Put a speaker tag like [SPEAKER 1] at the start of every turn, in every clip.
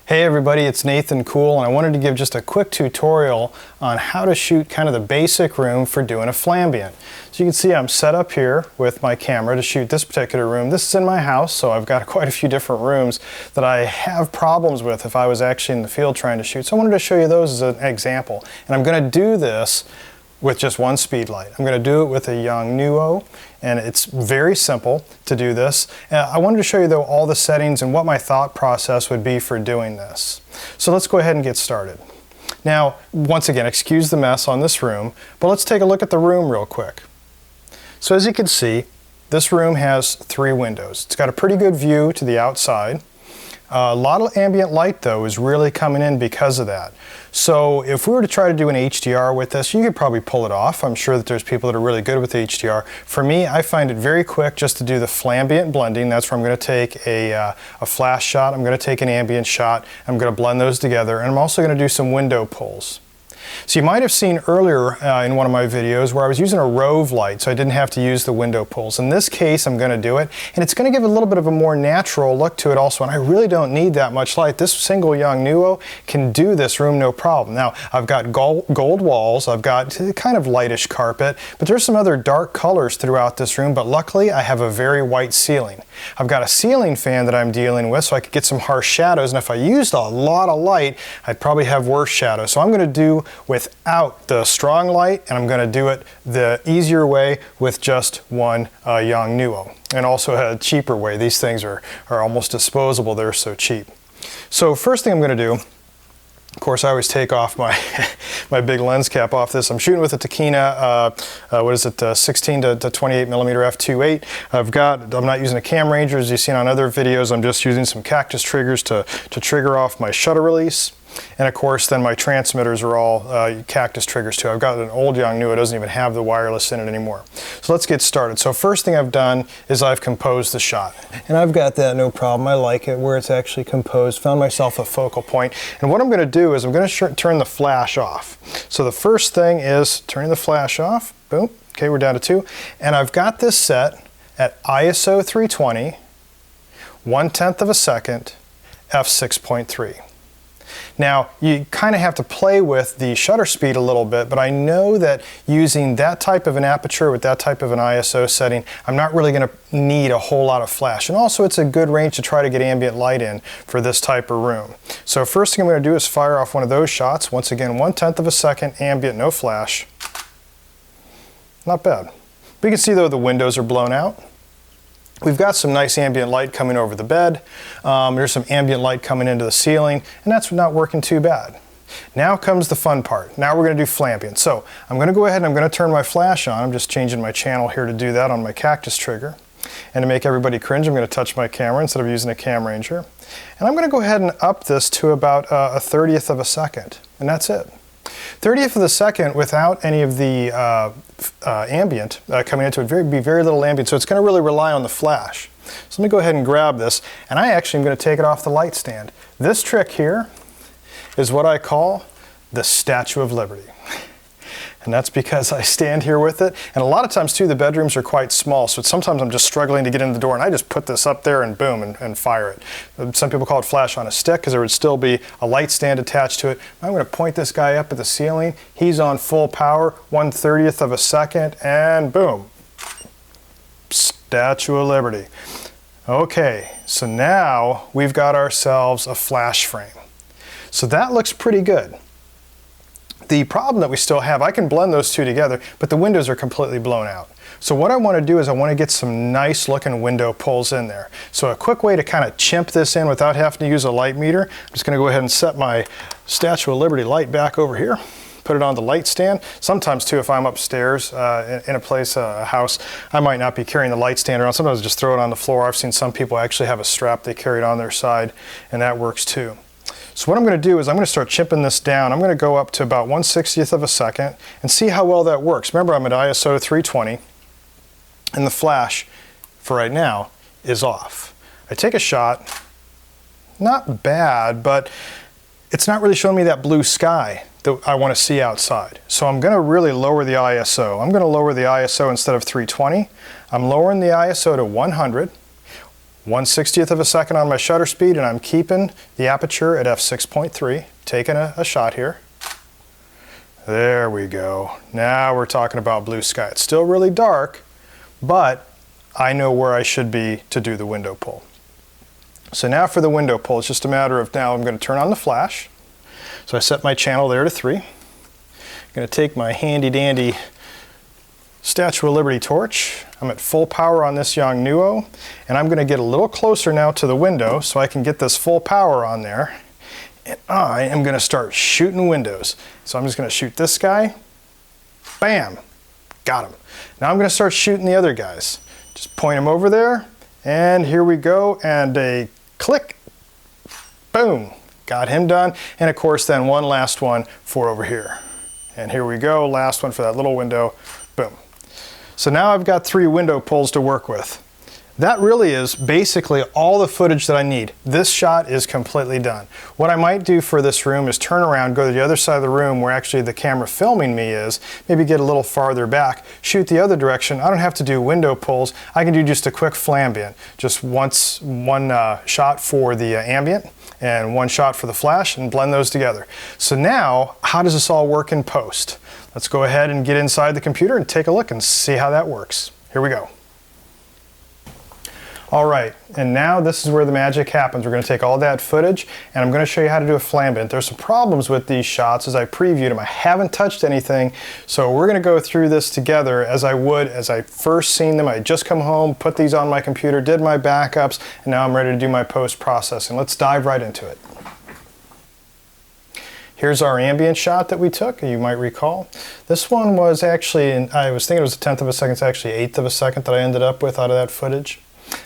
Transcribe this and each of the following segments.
[SPEAKER 1] Hey everybody, it's Nathan Cool, and I wanted to give just a quick tutorial on how to shoot kind of the basic room for doing a flambient. So you can see I'm set up here with my camera to shoot this particular room. This is in my house, so I've got quite a few different rooms that I have problems with if I was actually in the field trying to shoot. So I wanted to show you those as an example. And I'm going to do this with just one speed light. I'm going to do it with a Yongnuo, and it's very simple to do this. I wanted to show you though all the settings and what my thought process would be for doing this. So let's go ahead and get started. Now, once again, excuse the mess on this room, but let's take a look at the room real quick. So as you can see, this room has 3 windows. It's got a pretty good view to the outside. A lot of ambient light though is really coming in because of that. So if we were to try to do an HDR with this, you could probably pull it off. I'm sure that there's people that are really good with HDR. For me, I find it very quick just to do the flambient blending. That's where I'm going to take a flash shot, I'm going to take an ambient shot, I'm going to blend those together, and I'm also going to do some window pulls. So you might have seen earlier in one of my videos where I was using a Rove light, so I didn't have to use the window pulls. In this case, I'm going to do it, and it's going to give a little bit of a more natural look to it also, and I really don't need that much light. This single Yongnuo can do this room no problem. Now, I've got gold walls, I've got kind of lightish carpet, but there's some other dark colors throughout this room, but luckily I have a very white ceiling. I've got a ceiling fan that I'm dealing with, so I could get some harsh shadows, and if I used a lot of light, I'd probably have worse shadows. So I'm going to do without the strong light, and I'm going to do it the easier way with just one Yongnuo, and also a cheaper way. These things are almost disposable, they're so cheap. So first thing I'm going to do, of course, I always take off my my big lens cap off this. I'm shooting with a Takina, 16 to 28 millimeter f2.8. I'm not using a cam ranger as you've seen on other videos. I'm just using some cactus triggers to trigger off my shutter release. And of course, then my transmitters are all cactus triggers too. I've got an old Yongnuo, it doesn't even have the wireless in it anymore. So let's get started. So first thing I've done is I've composed the shot. And I've got that no problem. I like it where it's actually composed. Found myself a focal point. And what I'm going to do is I'm going to turn the flash off. So the first thing is turning the flash off. Boom. Okay, we're down to 2. And I've got this set at ISO 320, 1/10 of a second, f6.3. Now, you kind of have to play with the shutter speed a little bit, but I know that using that type of an aperture with that type of an ISO setting, I'm not really going to need a whole lot of flash. And also, it's a good range to try to get ambient light in for this type of room. So first thing I'm going to do is fire off one of those shots. Once again, 1/10 of a second, ambient, no flash. Not bad. But you can see, though, the windows are blown out. We've got some nice ambient light coming over the bed. There's some ambient light coming into the ceiling, and that's not working too bad. Now comes the fun part. Now we're going to do flambient. So I'm going to go ahead and I'm going to turn my flash on. I'm just changing my channel here to do that on my cactus trigger. And to make everybody cringe, I'm going to touch my camera instead of using a cam ranger. And I'm going to go ahead and up this to about a 30th of a second, and that's it. 30th of the second without any of the ambient coming into it, be very little ambient, so it's going to really rely on the flash. So let me go ahead and grab this, and I actually am going to take it off the light stand. This trick here is what I call the Statue of Liberty. And that's because I stand here with it, and a lot of times too the bedrooms are quite small, so sometimes I'm just struggling to get in the door, and I just put this up there and boom, and fire it. Some people call it flash on a stick because there would still be a light stand attached to it. I'm going to point this guy up at the ceiling. He's on full power, 1/30th of a second, and boom, Statue of Liberty. Okay, so now we've got ourselves a flash frame. So that looks pretty good. The problem that we still have, I can blend those two together, but the windows are completely blown out. So what I want to do is I want to get some nice looking window pulls in there. So a quick way to kind of chimp this in without having to use a light meter, I'm just going to go ahead and set my Statue of Liberty light back over here. Put it on the light stand. Sometimes too, if I'm upstairs in a place, a house, I might not be carrying the light stand around. Sometimes I just throw it on the floor. I've seen some people actually have a strap they carry it on their side, and that works too. So what I'm going to do is I'm going to start chipping this down. I'm going to go up to about 1/60th of a second and see how well that works. Remember, I'm at ISO 320, and the flash for right now is off. I take a shot, not bad, but it's not really showing me that blue sky that I want to see outside. So I'm going to really lower the ISO. I'm going to lower the ISO instead of 320. I'm lowering the ISO to 100. 1/60th of a second on my shutter speed, and I'm keeping the aperture at f6.3, taking a shot here. There we go. Now we're talking about blue sky. It's still really dark, but I know where I should be to do the window pull. So now for the window pull, it's just a matter of now I'm going to turn on the flash. So I set my channel there to 3. I'm going to take my handy dandy Statue of Liberty torch. I'm at full power on this Yongnuo, and I'm going to get a little closer now to the window so I can get this full power on there. And I am going to start shooting windows. So I'm just going to shoot this guy. Bam! Got him. Now I'm going to start shooting the other guys. Just point them over there, and here we go, and a click. Boom! Got him done. And of course then one last one for over here. And here we go, last one for that little window. Boom. So now I've got 3 window pulls to work with. That really is basically all the footage that I need. This shot is completely done. What I might do for this room is turn around, go to the other side of the room where actually the camera filming me is, maybe get a little farther back, shoot the other direction. I don't have to do window pulls. I can do just a quick flambing. Just one shot for the ambient and 1 shot for the flash and blend those together. So now, how does this all work in post? Let's go ahead and get inside the computer and take a look and see how that works. Here we go. All right, and now this is where the magic happens. We're going to take all that footage and I'm going to show you how to do a flambing. There's some problems with these shots as I previewed them. I haven't touched anything, so we're going to go through this together as I would as I first seen them. I just come home, put these on my computer, did my backups, and now I'm ready to do my post-processing. Let's dive right into it. Here's our ambient shot that we took, you might recall. This one was actually, I was thinking it was a 1/10 of a second, it's actually 1/8 of a second that I ended up with out of that footage.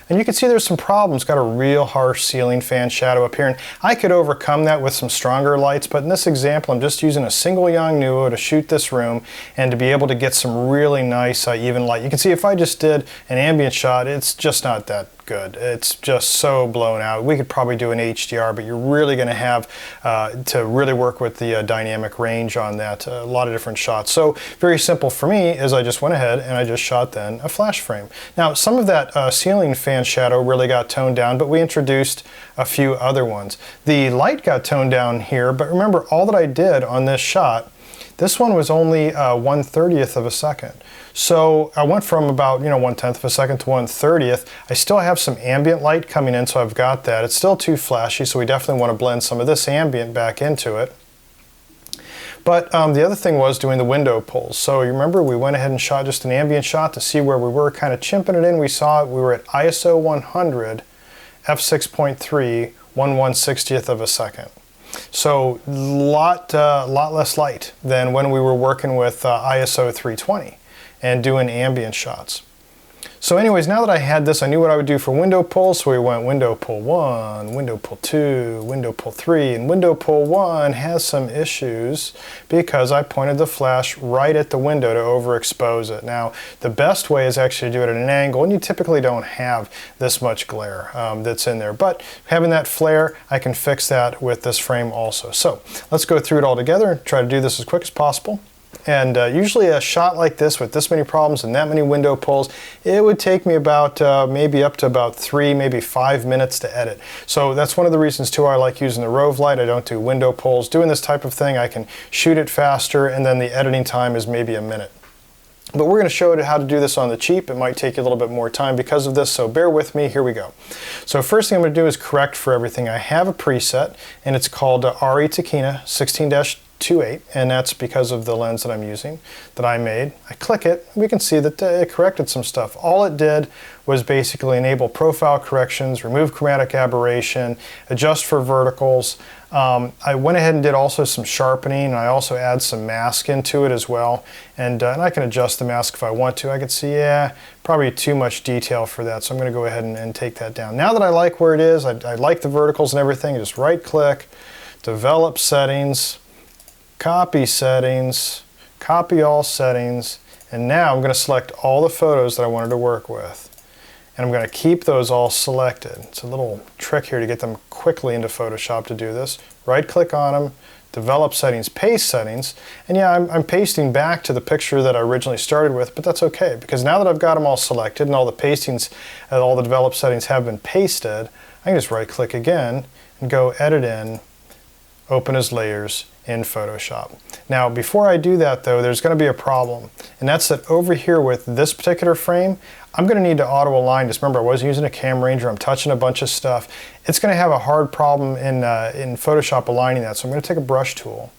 [SPEAKER 1] And you can see there's some problems. Got a real harsh ceiling fan shadow up here, and I could overcome that with some stronger lights, but in this example I'm just using a single Yongnuo to shoot this room and to be able to get some really nice even light. You can see if I just did an ambient shot, it's just not that good. It's just so blown out. We could probably do an HDR, but you're really going to have to really work with the dynamic range on that. A lot of different shots. So very simple for me is I just went ahead and I just shot then a flash frame. Now some of that ceiling fan shadow really got toned down, but we introduced a few other ones. The light got toned down here, but remember all that I did on this shot, this one was only 1/30th of a second. So I went from about 1/10 of a second to 1/30th. I still have some ambient light coming in, so I've got that. It's still too flashy, so we definitely want to blend some of this ambient back into it. But the other thing was doing the window pulls. So you remember we went ahead and shot just an ambient shot to see where we were, kind of chimping it in. We saw it, we were at ISO 100, f6.3, 1/160th of a second. So lot less light than when we were working with ISO 320 and doing ambient shots. So anyways, now that I had this, I knew what I would do for window pulls, so we went window pull 1, window pull 2, window pull 3, and window pull 1 has some issues because I pointed the flash right at the window to overexpose it. Now, the best way is actually to do it at an angle, and you typically don't have this much glare that's in there, but having that flare, I can fix that with this frame also. So let's go through it all together and try to do this as quick as possible. And usually a shot like this with this many problems and that many window pulls, it would take me about maybe up to about 3, maybe 5 minutes to edit. So that's one of the reasons too I like using the Rove light. I don't do window pulls. Doing this type of thing, I can shoot it faster, and then the editing time is maybe a minute. But we're going to show you how to do this on the cheap. It might take you a little bit more time because of this, so bear with me. Here we go. So first thing I'm going to do is correct for everything. I have a preset, and it's called RE Tachyna 16-28, and that's because of the lens that I'm using that I made. I click it, we can see that it corrected some stuff. All it did was basically enable profile corrections, remove chromatic aberration, adjust for verticals. I went ahead and did also some sharpening, and I also add some mask into it as well. And I can adjust the mask if I want to. I can see, yeah, probably too much detail for that, so I'm going to go ahead and take that down. Now that I like where it is, I like the verticals and everything, just right click, develop settings, copy settings, copy all settings, and now I'm going to select all the photos that I wanted to work with. and I'm going to keep those all selected. It's a little trick here to get them quickly into Photoshop to do this. Right click on them, develop settings, paste settings, and yeah, I'm pasting back to the picture that I originally started with, but that's okay, because now that I've got them all selected and all the pastings, all the develop settings have been pasted, I can just right click again and go edit in, open as layers in Photoshop. Now before I do that though, there's going to be a problem, and that's that over here with this particular frame, I'm going to need to auto align. Just remember, I was using a Cam Ranger, I'm touching a bunch of stuff. It's going to have a hard problem in Photoshop aligning that, so I'm going to take a brush tool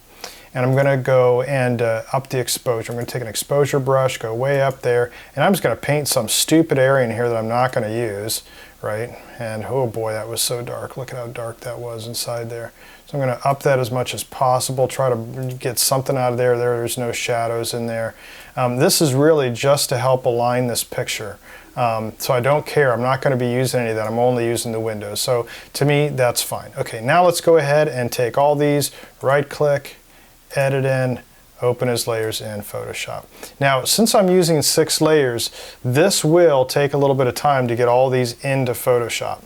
[SPEAKER 1] and I'm going to go and up the exposure. I'm going to take an exposure brush, go way up there, and I'm just going to paint some stupid area in here that I'm not going to use, right? And oh boy, that was so dark. Look at how dark that was inside there. So I'm going to up that as much as possible, try to get something out of there. There's no shadows in there. This is really just to help align this picture. So I don't care. I'm not going to be using any of that. I'm only using the windows. So to me, that's fine. Okay, now let's go ahead and take all these, right click, edit in, open as layers in Photoshop. Now, since I'm using 6 layers, this will take a little bit of time to get all these into Photoshop.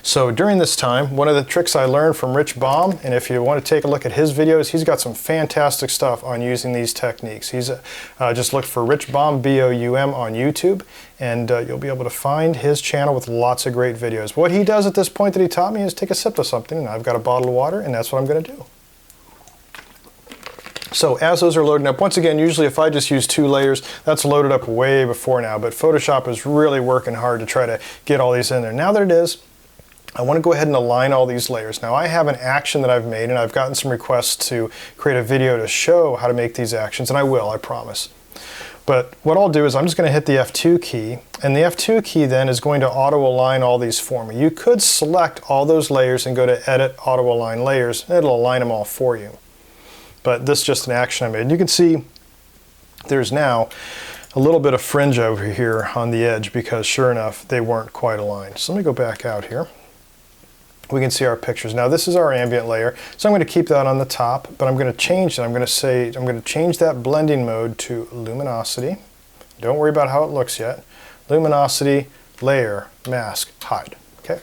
[SPEAKER 1] So during this time, one of the tricks I learned from Rich Baum, and if you want to take a look at his videos, he's got some fantastic stuff on using these techniques. He's just look for Rich Baum, B-O-U-M, on YouTube, and you'll be able to find his channel with lots of great videos. What he does at this point that he taught me is take a sip of something, and I've got a bottle of water, and that's what I'm going to do. So as those are loading up, once again, usually if I just use 2 layers, that's loaded up way before now, but Photoshop is really working hard to try to get all these in there. Now that it is, I want to go ahead and align all these layers. Now I have an action that I've made, and I've gotten some requests to create a video to show how to make these actions, and I will, I promise. But what I'll do is I'm just going to hit the F2 key, and the F2 key then is going to auto align all these for me. You could select all those layers and go to Edit, Auto Align Layers, and it'll align them all for you. But this is just an action I made. And you can see there's now a little bit of fringe over here on the edge because sure enough, they weren't quite aligned. So let me go back out here. We can see our pictures. Now this is our ambient layer, so I'm going to keep that on the top, but I'm going to change it. I'm going to change that blending mode to luminosity. Don't worry about how it looks yet. Luminosity, layer, mask, hide. Okay.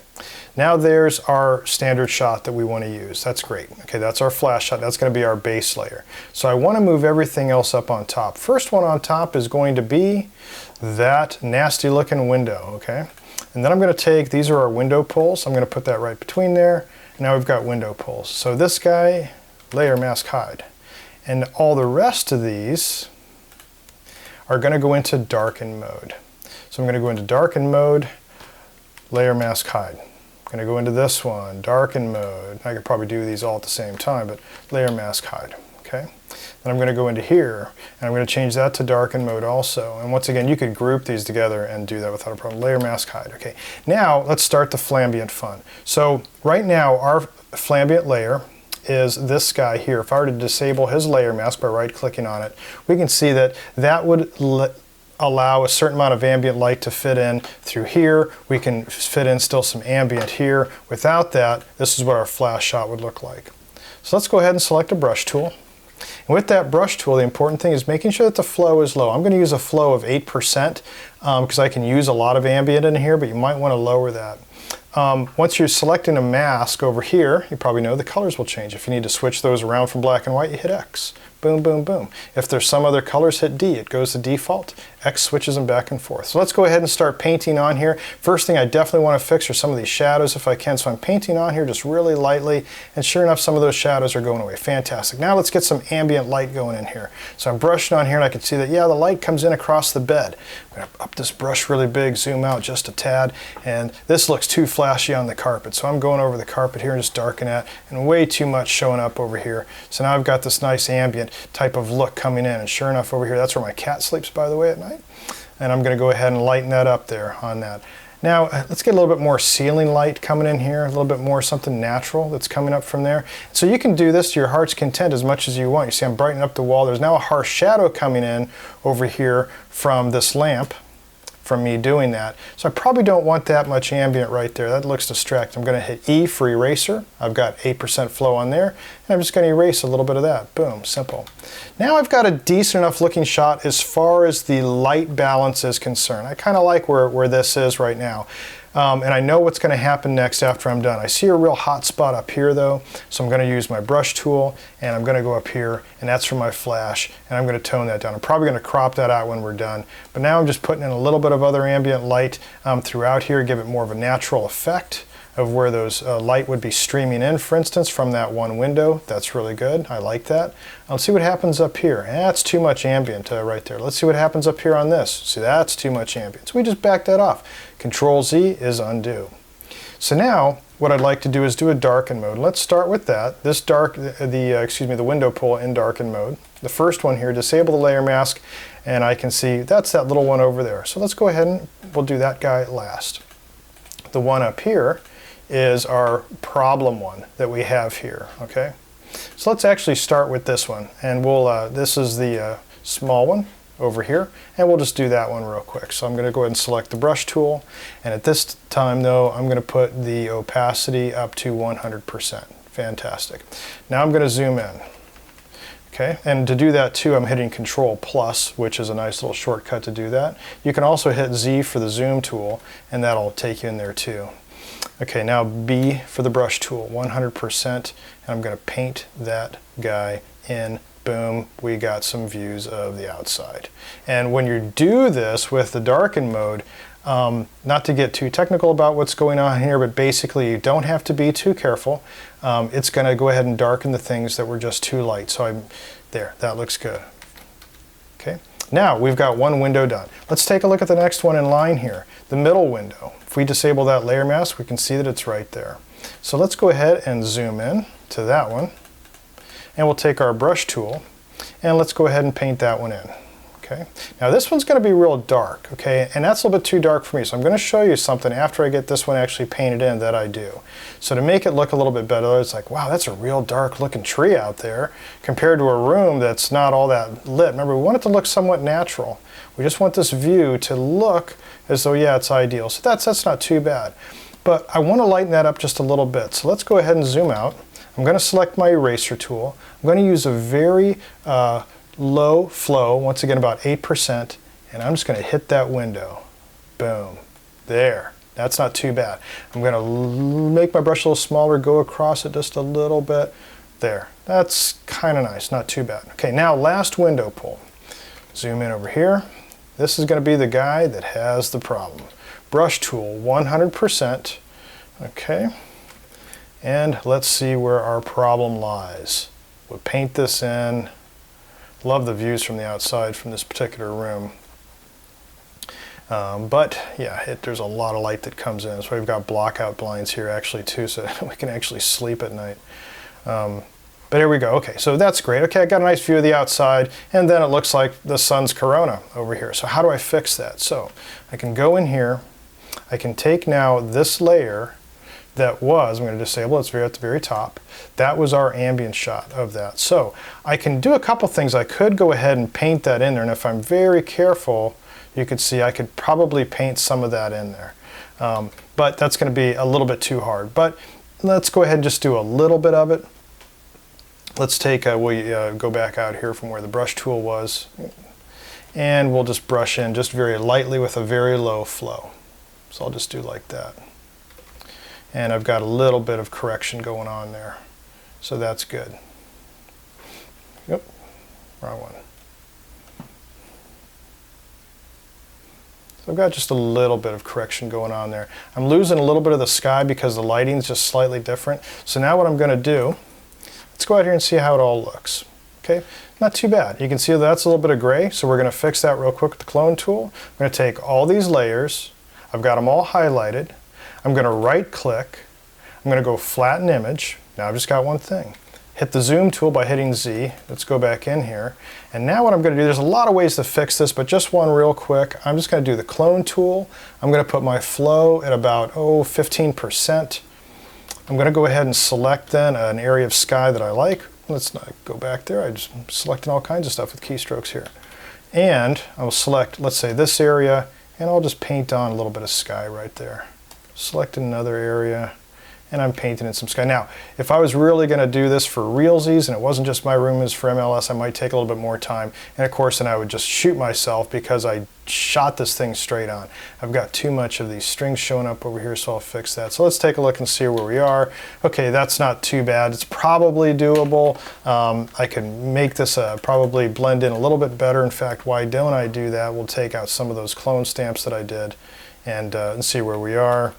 [SPEAKER 1] Now there's our standard shot that we want to use. That's great. Okay, that's our flash shot. That's going to be our base layer. So I want to move everything else up on top. First one on top is going to be that nasty looking window. Okay. And then I'm going to take, these are our window pulls, I'm going to put that right between there. Now we've got window pulls. So this guy, layer, mask, hide. And all the rest of these are going to go into Darken Mode. So I'm going to go into Darken Mode, layer, mask, hide. I'm going to go into this one, Darken Mode. I could probably do these all at the same time, but layer, mask, hide. Okay. Then I'm going to go into here, and I'm going to change that to Darken Mode also. And once again, you could group these together and do that without a problem. Layer, mask, hide. Okay. Now let's start the Flambient fun. So right now, our Flambient layer is this guy here. If I were to disable his layer mask by right-clicking on it, we can see that that would allow a certain amount of ambient light to fit in through here. We can fit in still some ambient here. Without that, this is what our flash shot would look like. So let's go ahead and select a brush tool. And with that brush tool, the important thing is making sure that the flow is low. I'm going to use a flow of 8% because I can use a lot of ambient in here, but you might want to lower that. Once you're selecting a mask over here, you probably know the colors will change. If you need to switch those around from black and white, you hit X. Boom, boom, boom. If there's some other colors, hit D. It goes to default. X switches them back and forth. So let's go ahead and start painting on here. First thing I definitely want to fix are some of these shadows if I can. So I'm painting on here just really lightly, and sure enough, some of those shadows are going away. Fantastic. Now let's get some ambient light going in here. So I'm brushing on here, and I can see that, yeah, the light comes in across the bed. I'm going to up this brush really big, zoom out just a tad, and this looks too flashy on the carpet. So I'm going over the carpet here and just darkening it, and way too much showing up over here. So now I've got this nice ambient type of look coming in, and sure enough over here, that's where my cat sleeps, by the way, at night. And I'm going to go ahead and lighten that up there on that. Now let's get a little bit more ceiling light coming in here, a little bit more something natural that's coming up from there. So you can do this to your heart's content as much as you want. You see I'm brightening up the wall. There's now a harsh shadow coming in over here from this lamp. from me doing that. So I probably don't want that much ambient right there. That looks distracting. I'm going to hit E for eraser. I've got 8% flow on there, and I'm just going to erase a little bit of that. Boom, simple. Now I've got a decent enough looking shot as far as the light balance is concerned. I kind of like where this is right now. And I know what's going to happen next after I'm done. I see a real hot spot up here though, so I'm going to use my brush tool and I'm going to go up here, and that's for my flash, and I'm going to tone that down. I'm probably going to crop that out when we're done, but now I'm just putting in a little bit of other ambient light throughout here, give it more of a natural effect of where those light would be streaming in, for instance, from that one window. That's really good. I like that. Let's see what happens up here. That's too much ambient right there. Let's see what happens up here on this. See, that's too much ambient. So we just back that off. Control Z is undo. So now what I'd like to do is do a darken mode. Let's start with that. This the window pull in darken mode. The first one here, disable the layer mask, and I can see that's that little one over there. So let's go ahead and we'll do that guy last. The one up here is our problem one that we have here, okay? So let's actually start with this one, and we'll, this is the small one over here, and we'll just do that one real quick. So I'm going to go ahead and select the brush tool, and at this time though, I'm going to put the opacity up to 100%. Fantastic. Now I'm going to zoom in. Okay, and to do that too, I'm hitting Control plus, which is a nice little shortcut to do that. You can also hit Z for the zoom tool, and that'll take you in there too. Okay, now B for the brush tool, 100%, and I'm going to paint that guy in. Boom, we got some views of the outside. And when you do this with the darken mode, not to get too technical about what's going on here, but basically you don't have to be too careful. It's going to go ahead and darken the things that were just too light. So I'm there, that looks good. Okay, now we've got one window done. Let's take a look at the next one in line here, the middle window. If we disable that layer mask, we can see that it's right there. So let's go ahead and zoom in to that one, and we'll take our brush tool and let's go ahead and paint that one in. Okay, now this one's going to be real dark, okay, and that's a little bit too dark for me, so I'm going to show you something after I get this one actually painted in that I do. So to make it look a little bit better, it's like, wow, that's a real dark looking tree out there compared to a room that's not all that lit. Remember, we want it to look somewhat natural. We just want this view to look as though, yeah, it's ideal. So that's not too bad. But I want to lighten that up just a little bit. So let's go ahead and zoom out. I'm going to select my eraser tool. I'm going to use a very low flow, once again about 8%, and I'm just going to hit that window. Boom. There. That's not too bad. I'm going to make my brush a little smaller, go across it just a little bit. There. That's kind of nice, not too bad. Okay, now last window pull. Zoom in over here. This is going to be the guy that has the problem. Brush tool, 100%. Okay. And let's see where our problem lies. We'll paint this in. Love the views from the outside from this particular room. But yeah, there's a lot of light that comes in. So we've got blockout blinds here actually too, so we can actually sleep at night. But here we go. Okay, so that's great. Okay, I got a nice view of the outside, and then it looks like the sun's corona over here. So how do I fix that? So I can go in here. I can take now this layer that was, I'm going to disable it, it's at the very top. That was our ambient shot of that. So I can do a couple things. I could go ahead and paint that in there, and if I'm very careful, you could see I could probably paint some of that in there. But that's going to be a little bit too hard. But let's go ahead and just do a little bit of it. Let's take, we'll go back out here from where the brush tool was, and we'll just brush in just very lightly with a very low flow. So I'll just do like that. And I've got a little bit of correction going on there. So that's good. Yep, wrong one. So I've got just a little bit of correction going on there. I'm losing a little bit of the sky because the lighting is just slightly different. So now what I'm going to do, let's go out here and see how it all looks. Okay, not too bad. You can see that's a little bit of gray, so we're going to fix that real quick with the clone tool. I'm going to take all these layers. I've got them all highlighted. I'm going to right click, I'm going to go flatten image. Now I've just got one thing. Hit the zoom tool by hitting Z. Let's go back in here. And now what I'm going to do, there's a lot of ways to fix this, but just one real quick. I'm just going to do the clone tool. I'm going to put my flow at about 15%. I'm going to go ahead and select then an area of sky that I like. Let's not go back there. I'm just selecting all kinds of stuff with keystrokes here. And I will select, let's say, this area and I'll just paint on a little bit of sky right there. Select another area, and I'm painting in some sky. Now, if I was really going to do this for realsies and it wasn't just my room, is for MLS, I might take a little bit more time. And of course, then I would just shoot myself because I shot this thing straight on. I've got too much of these strings showing up over here, so I'll fix that. So let's take a look and see where we are. Okay, that's not too bad. It's probably doable. I can make this probably blend in a little bit better. In fact, why don't I do that? We'll take out some of those clone stamps that I did and see where we are.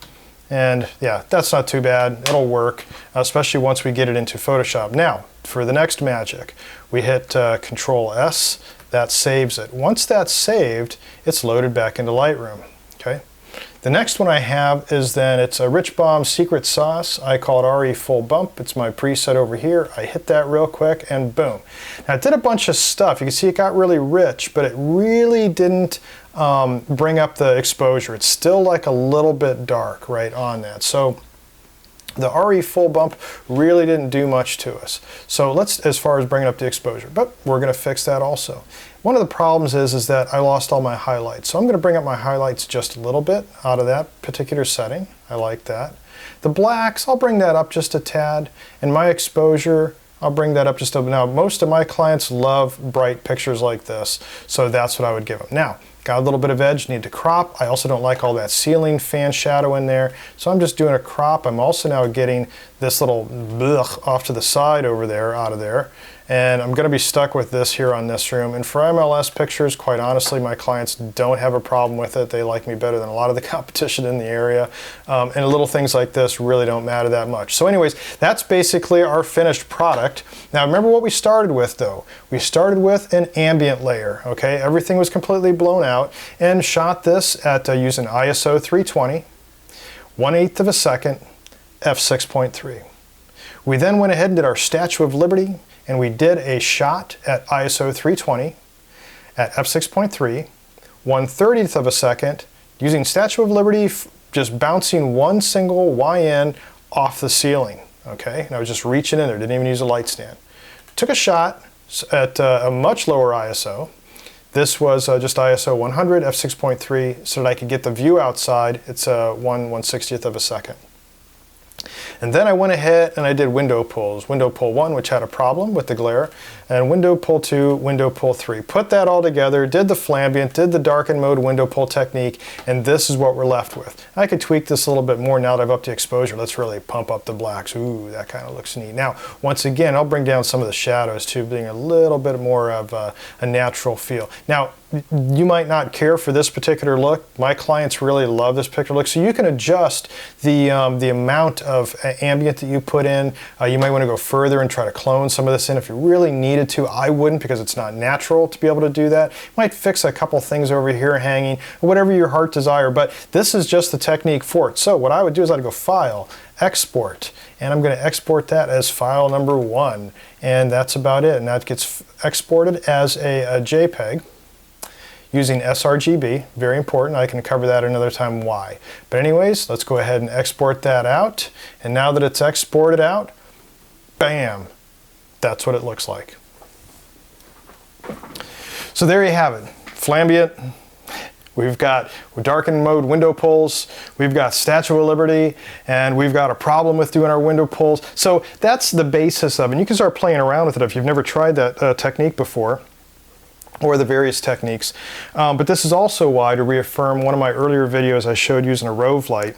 [SPEAKER 1] And yeah, that's not too bad. It'll work, especially once we get it into Photoshop. Now, for the next magic, we hit Control S. That saves it. Once that's saved, it's loaded back into Lightroom. Okay. The next one I have is then it's a Rich Bomb Secret Sauce. I call it RE Full Bump. It's my preset over here. I hit that real quick and boom. Now it did a bunch of stuff. You can see it got really rich, but it really didn't bring up the exposure. It's still like a little bit dark right on that. So the RE Full Bump really didn't do much to us. So let's, as far as bringing up the exposure, but we're going to fix that also. One of the problems is that I lost all my highlights. So I'm going to bring up my highlights just a little bit out of that particular setting. I like that. The blacks, I'll bring that up just a tad. And my exposure, I'll bring that up just a bit. Now, most of my clients love bright pictures like this, so that's what I would give them. Now, got a little bit of edge, need to crop. I also don't like all that ceiling fan shadow in there, so I'm just doing a crop. I'm also now getting this little blech off to the side over there, out of there. And I'm going to be stuck with this here on this room. And for MLS pictures, quite honestly, my clients don't have a problem with it. They like me better than a lot of the competition in the area. And little things like this really don't matter that much. So anyways, that's basically our finished product. Now remember what we started with though. We started with an ambient layer, okay? Everything was completely blown out and shot this at using ISO 320, 1/8 of a second, f6.3. We then went ahead and did our Statue of Liberty, and we did a shot at ISO 320 at f6.3, 1/30 of a second, using Statue of Liberty, just bouncing one single YN off the ceiling, okay? And I was just reaching in there, didn't even use a light stand. Took a shot at a much lower ISO. This was just ISO 100, f6.3, so that I could get the view outside. It's 1/160th of a second. And then I went ahead and I did window pulls. Window pull 1, which had a problem with the glare, and window pull 2, window pull 3. Put that all together, did the Flambing, did the Darken Mode window pull technique, and this is what we're left with. I could tweak this a little bit more now that I've upped the exposure. Let's really pump up the blacks. Ooh, that kind of looks neat. Now, once again, I'll bring down some of the shadows too, being a little bit more of a natural feel. Now, you might not care for this particular look. My clients really love this particular look, so you can adjust the amount of ambient that you put in. You might want to go further and try to clone some of this in if you really needed to. I wouldn't, because it's not natural to be able to do that. You might fix a couple things over here hanging, whatever your heart desire, but this is just the technique for it. So what I would do is I'd go File, Export, and I'm going to export that as file number 1, and that's about it. And that gets exported as a JPEG. Using sRGB, very important. I can cover that another time why. But anyways, let's go ahead and export that out. And now that it's exported out, bam, that's what it looks like. So there you have it. Flambient. We've got Darkened Mode window pulls, we've got Statue of Liberty, and we've got a problem with doing our window pulls. So that's the basis of it. And you can start playing around with it if you've never tried that technique before, or the various techniques. But this is also why, to reaffirm one of my earlier videos I showed using a Rove light.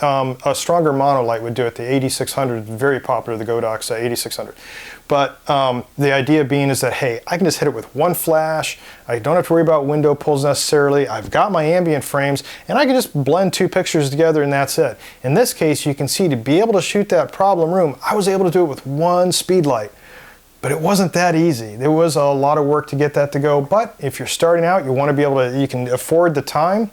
[SPEAKER 1] A stronger monolight would do it. The 8600 is very popular, the Godox 8600. But the idea being is that, hey, I can just hit it with one flash. I don't have to worry about window pulls necessarily. I've got my ambient frames, and I can just blend two pictures together, and that's it. In this case, you can see to be able to shoot that problem room, I was able to do it with one speed light. But it wasn't that easy. There was a lot of work to get that to go. But if you're starting out, you want to be able to, you can afford the time,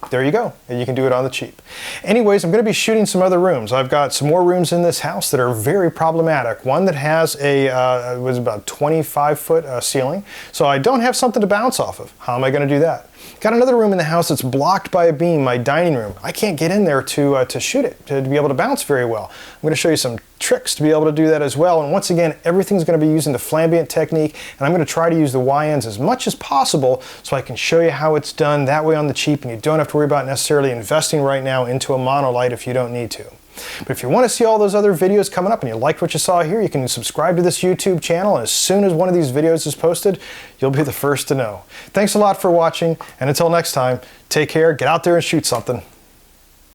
[SPEAKER 1] there you go, and you can do it on the cheap. Anyways, I'm going to be shooting some other rooms. I've got some more rooms in this house that are very problematic. One that has a, was about 25-foot ceiling, so I don't have something to bounce off of. How am I going to do that? Got another room in the house that's blocked by a beam, my dining room. I can't get in there to shoot it, to be able to bounce very well. I'm going to show you some tricks to be able to do that as well. And once again, everything's going to be using the Flambing technique, and I'm going to try to use the YNs as much as possible so I can show you how it's done that way on the cheap, and you don't have to worry about necessarily investing right now into a monolight if you don't need to. But if you want to see all those other videos coming up and you liked what you saw here, you can subscribe to this YouTube channel, and as soon as one of these videos is posted, you'll be the first to know. Thanks a lot for watching, and until next time, take care, get out there and shoot something.